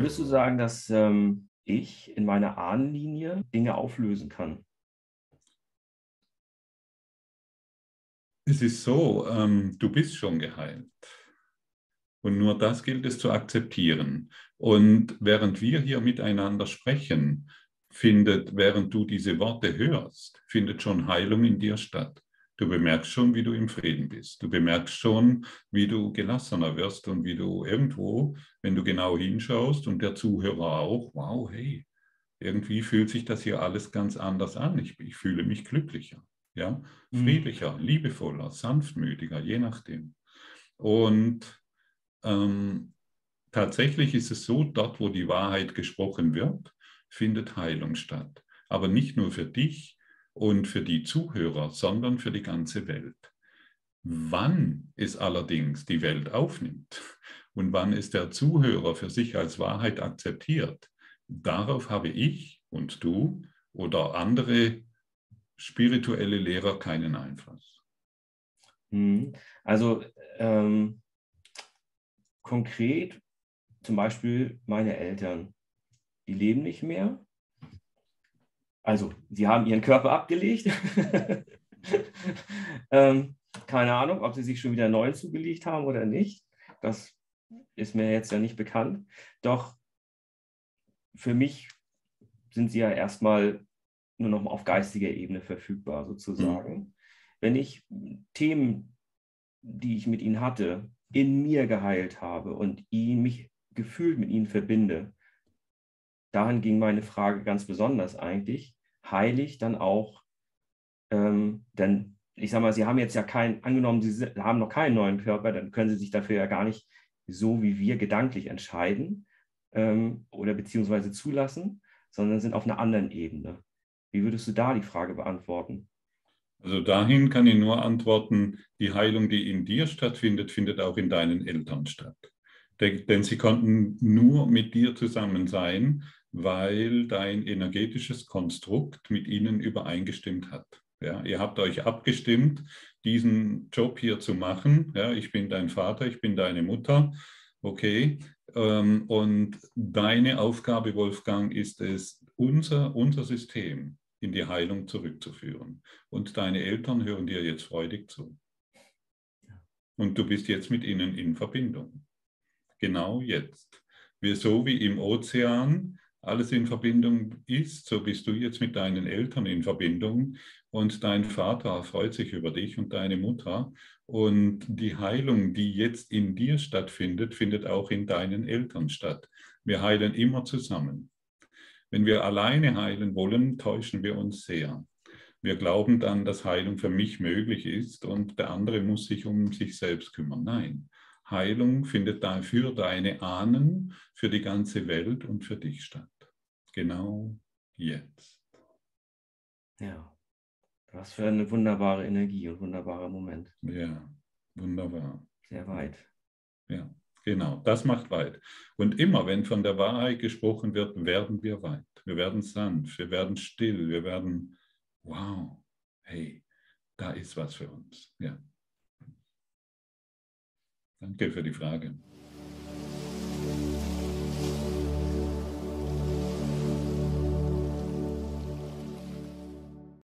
Würdest du sagen, dass ich in meiner Ahnenlinie Dinge auflösen kann? Es ist so, du bist schon geheilt. Und nur das gilt es zu akzeptieren. Und während wir hier miteinander sprechen, während du diese Worte hörst, findet schon Heilung in dir statt. Du bemerkst schon, wie du im Frieden bist. Du bemerkst schon, wie du gelassener wirst und wie du irgendwo, wenn du genau hinschaust und der Zuhörer auch, wow, hey, irgendwie fühlt sich das hier alles ganz anders an. Ich fühle mich glücklicher, ja, Mhm. friedlicher, liebevoller, sanftmütiger, je nachdem. Und ähm, tatsächlich ist es so, dort, wo die Wahrheit gesprochen wird, findet Heilung statt. Aber nicht nur für dich und für die Zuhörer, sondern für die ganze Welt. Wann es allerdings die Welt aufnimmt und wann es der Zuhörer für sich als Wahrheit akzeptiert, darauf habe ich und du oder andere spirituelle Lehrer keinen Einfluss. Mhm. Also konkret zum Beispiel meine Eltern, die leben nicht mehr. Also sie haben ihren Körper abgelegt. Keine Ahnung, ob sie sich schon wieder einen neuen zugelegt haben oder nicht. Das ist mir jetzt ja nicht bekannt. Doch für mich sind sie ja erstmal nur noch auf geistiger Ebene verfügbar, Hm. sozusagen. Wenn ich Themen, die ich mit ihnen hatte, in mir geheilt habe und mich gefühlt mit ihnen verbinde, dahin ging meine Frage ganz besonders eigentlich, heile ich dann auch, denn ich sage mal, Sie haben jetzt ja angenommen, Sie haben noch keinen neuen Körper, dann können Sie sich dafür ja gar nicht so wie wir gedanklich entscheiden oder beziehungsweise zulassen, sondern sind auf einer anderen Ebene. Wie würdest du da die Frage beantworten? Also dahin kann ich nur antworten, die Heilung, die in dir stattfindet, findet auch in deinen Eltern statt. Denn sie konnten nur mit dir zusammen sein, weil dein energetisches Konstrukt mit ihnen übereingestimmt hat. Ja, ihr habt euch abgestimmt, diesen Job hier zu machen. Ja, ich bin dein Vater, ich bin deine Mutter. Okay. Und deine Aufgabe, Wolfgang, ist es, unser System in die Heilung zurückzuführen. Und deine Eltern hören dir jetzt freudig zu. Und du bist jetzt mit ihnen in Verbindung. Genau jetzt. So wie im Ozean alles in Verbindung ist, so bist du jetzt mit deinen Eltern in Verbindung und dein Vater freut sich über dich und deine Mutter. Und die Heilung, die jetzt in dir stattfindet, findet auch in deinen Eltern statt. Wir heilen immer zusammen. Wenn wir alleine heilen wollen, täuschen wir uns sehr. Wir glauben dann, dass Heilung für mich möglich ist und der andere muss sich um sich selbst kümmern. Nein, Heilung findet da für deine Ahnen, für die ganze Welt und für dich statt. Genau jetzt. Ja, was für eine wunderbare Energie und wunderbarer Moment. Ja, wunderbar. Sehr weit. Ja, genau, das macht weit. Und immer, wenn von der Wahrheit gesprochen wird, werden wir weit. Wir werden sanft, wir werden still, wir werden, wow, hey, da ist was für uns. Ja, danke für die Frage.